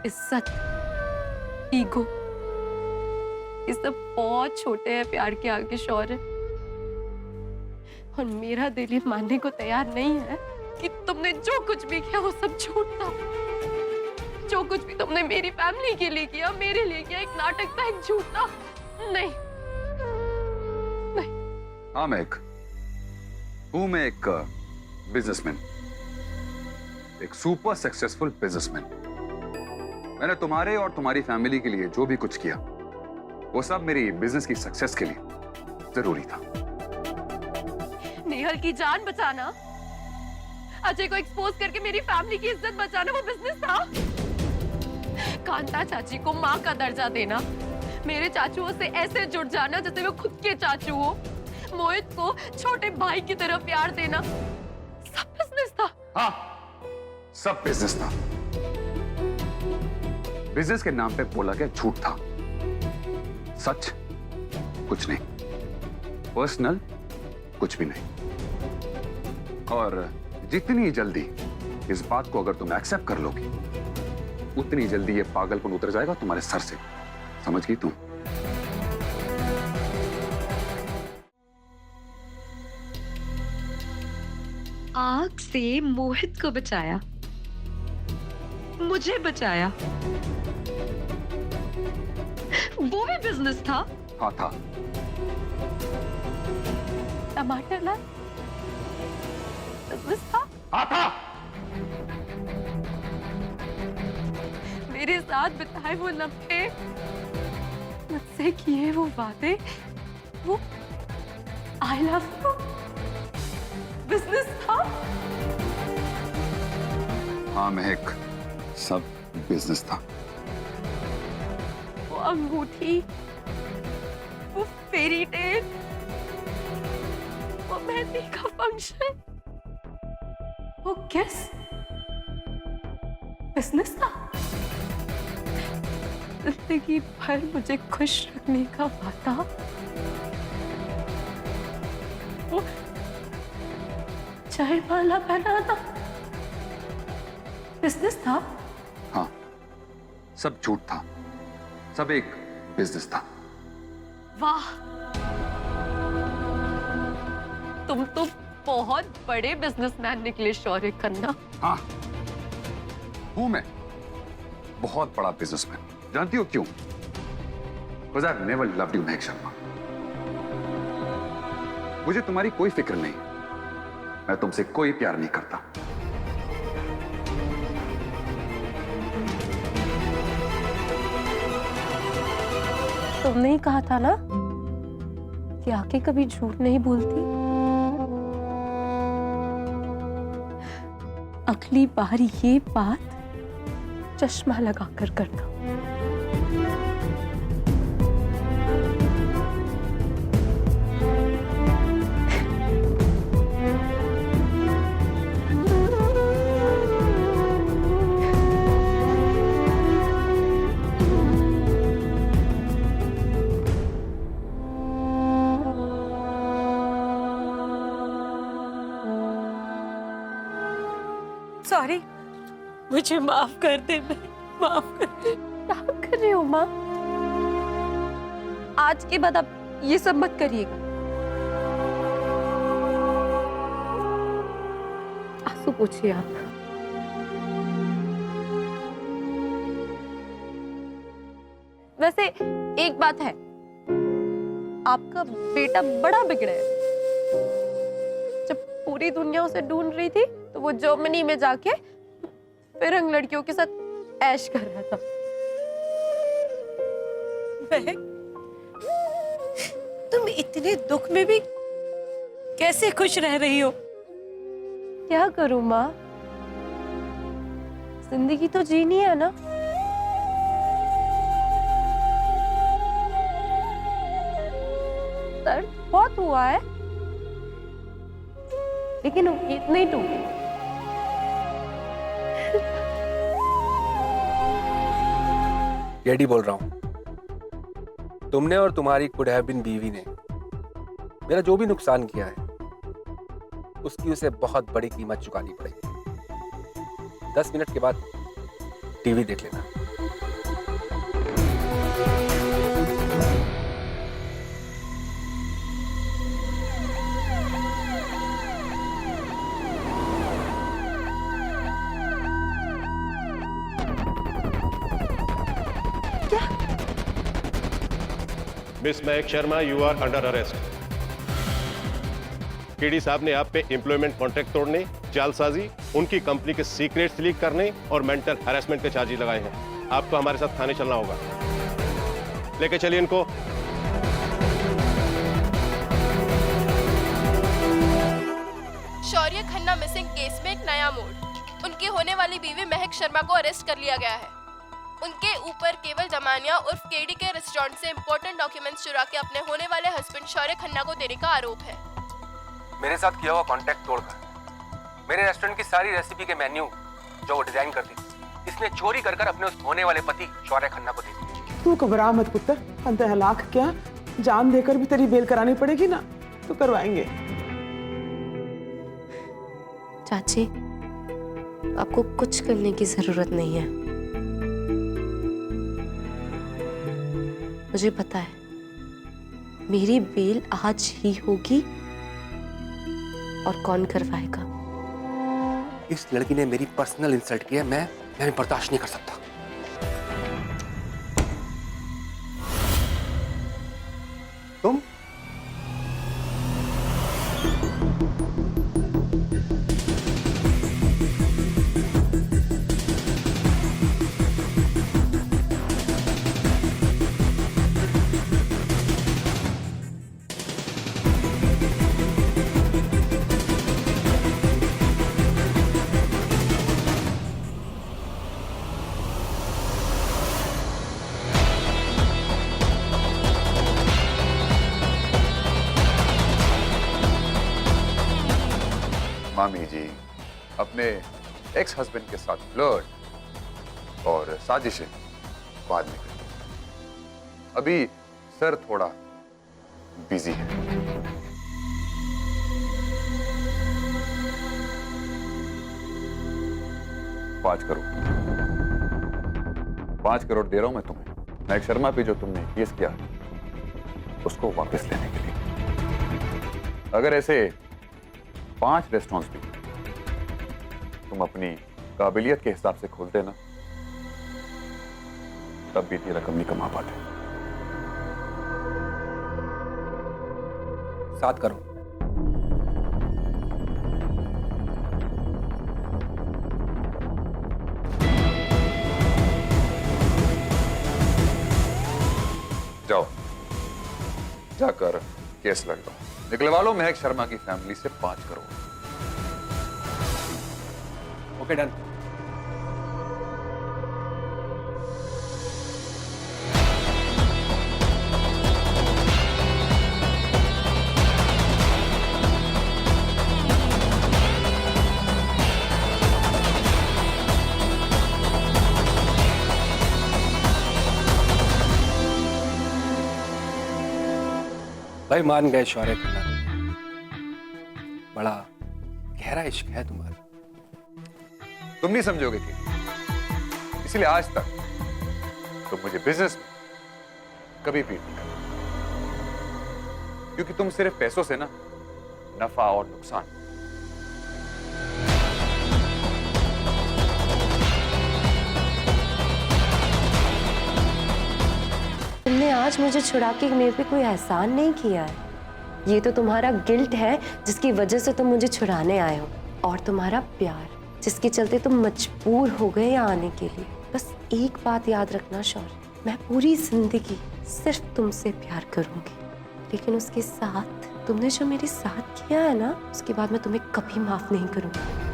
इज्जत, ईगो, ये सब बहुत छोटे हैं प्यार के आगे शौर्य। और मेरा दिल ये मानने को तैयार नहीं है कि तुमने जो कुछ भी किया वो सब झूठ था। जो कुछ भी तुमने मेरी फैमिली के लिए किया, मेरे लिए किया, एक नाटक था, एक झूठ था। नहीं नहीं। हाँ मैं एक बिजनेसमैन, एक सुपर सक्सेसफुल बिजनेसमैन। मैंने तुम्हारे और तुम्हारी फैमिली के लिए जो भी कुछ किया वो सब मेरी बिजनेस की सक्सेस के लिए जरूरी था। नेहल की जान बचाना, अजय को एक्सपोज करके मेरी फैमिली की इज्जत बचाना वो बिजनेस था। कांता चाची को माँ का दर्जा देना, मेरे चाचुओं से ऐसे जुड़ जाना जैसे वो खुद के चाचू हो, मोहित को छोटे भाई की तरह प्यार देना, सब बिजनेस था। हाँ, सब बिजनेस था। बिजनेस के नाम पे बोला गया झूठ था, सच कुछ नहीं, पर्सनल कुछ भी नहीं। और जितनी जल्दी इस बात को अगर तुम एक्सेप्ट कर लोगी, उतनी जल्दी ये पागलपन उतर जाएगा तुम्हारे सर से। समझ गई तुम? आग से मोहित को बचाया, मुझे बचाया, वो भी बिजनेस था। हाँ था। टमाटर ला बिजनेस था। हाँ था। मेरे साथ बिताए वो लम्हे, मुझसे किए वो वादे, वो आई लव यू बिजनेस था। हाँ महक, सब बिजनेस था। वो अंगूठी, वो फेरी टेल, वो मेहंदी का फंक्शन, वो किस बिजनेस था। जिंदगी भर मुझे खुश रखने का वादा, वो जयमाला पहनाना बिजनेस था। हाँ, सब झूठ था, सब एक बिजनेस था। वाह, तुम तो बहुत बड़े बिजनेसमैन निकले शौर्य खन्ना। हाँ, हूं मैं बहुत बड़ा बिजनेसमैन। जानती हो क्यों? Because I've never loved you, महक शर्मा। मुझे तुम्हारी कोई फिक्र नहीं, मैं तुमसे कोई प्यार नहीं करता। तुमने ही कहा था ना कि आंखें कभी झूठ नहीं बोलती। अगली बार ये बात चश्मा लगाकर करना। सॉरी, मुझे माफ कर दे, माफ कर दे। क्या कर रहे हो माँ? आज के बाद अब ये सब मत करिएगा। आंसू पोंछिए आप। वैसे एक बात है, आपका बेटा बड़ा बिगड़ा है। जब पूरी दुनिया उसे ढूंढ रही थी तो वो जर्मनी में जाके फिरंग लड़कियों के साथ ऐश कर रहा था। तुम इतने दुख में भी कैसे खुश रह रही हो? क्या करूं माँ, जिंदगी तो जीनी है ना। दर्द बहुत हुआ है, लेकिन उम्मीद नहीं टूटी। डैडी बोल रहा हूं, तुमने और तुम्हारी कुड हैव बीन बीवी ने मेरा जो भी नुकसान किया है उसकी उसे बहुत बड़ी कीमत चुकानी पड़ेगी। 10 मिनट के बाद टीवी देख लेना। Miss Mehak Sharma, you are under arrest. KD साहब ने आप पे एम्प्लॉयमेंट कॉन्ट्रैक्ट तोड़ने, जालसाजी, उनकी कंपनी के सीक्रेट्स लीक करने और मेंटल हैरेसमेंट के चार्जेस लगाए हैं। आपको हमारे साथ थाने चलना होगा। लेके चलिए इनको। शौर्य खन्ना मिसिंग केस में एक नया मोड़। उनकी होने वाली बीवी महक शर्मा को अरेस्ट कर लिया गया है। उनके ऊपर केवल जमानिया उर्फ केडी के रेस्टोरेंट से इंपॉर्टेंट डॉक्यूमेंट्स चुरा के अपने होने वाले हस्बैंड शौर्य खन्ना को देने का आरोप है। मेरे साथ किया हुआ कांटेक्ट तोड़कर मेरे रेस्टोरेंट की सारी रेसिपी के मेन्यू जो वो डिजाइन करती थी, इसने चोरी कर अपने उस होने वाले पति शौर्य खन्ना को दे दी। तू घबरा मत पुत्र, 15 लाख क्या जान देकर भी तेरी बेल करानी पड़ेगी ना, तो करवाएंगे। चाची, आपको कुछ करने की जरूरत नहीं है। मुझे पता है मेरी बेल आज ही होगी और कौन करवाएगा। इस लड़की ने मेरी पर्सनल इंसल्ट की है, मैं बर्दाश्त नहीं कर सकता। तुम मामी जी अपने एक्स हस्बैंड के साथ फ्लर्ट और साजिशें बाद में करें। अभी सर थोड़ा बिजी है। 5 करोड़ 5 करोड़ दे रहा हूं मैं तुम्हें, महक शर्मा पे जो तुमने केस किया उसको वापस लेने के लिए। अगर ऐसे 5 रेस्टोरेंट्स भी तुम अपनी काबिलियत के हिसाब से खोलते ना, तब भी इतनी रकम नहीं कमा पाते। 7 करोड़। जाओ जाकर केस लग दो, निकलवा लो महक शर्मा की फैमिली से 5 करोड़। Okay done. भाई मान गए शौर्य खन्ना, बड़ा गहरा इश्क है तुम्हारा। तुम नहीं समझोगे कि इसलिए आज तक तुम मुझे बिजनेस में कभी पीट नहीं करते, क्योंकि तुम सिर्फ पैसों से ना नफा और नुकसान। तुमने आज मुझे छुड़ा के मेरे पे कोई एहसान नहीं किया है। ये तो तुम्हारा गिल्ट है जिसकी वजह से तुम मुझे छुड़ाने आए हो, और तुम्हारा प्यार जिसके चलते तुम मजबूर हो गए यहाँ आने के लिए। बस एक बात याद रखना शौर्य, मैं पूरी जिंदगी सिर्फ तुमसे प्यार करूंगी, लेकिन उसके साथ तुमने जो मेरे साथ किया है ना, उसके बाद मैं तुम्हें कभी माफ नहीं करूंगी।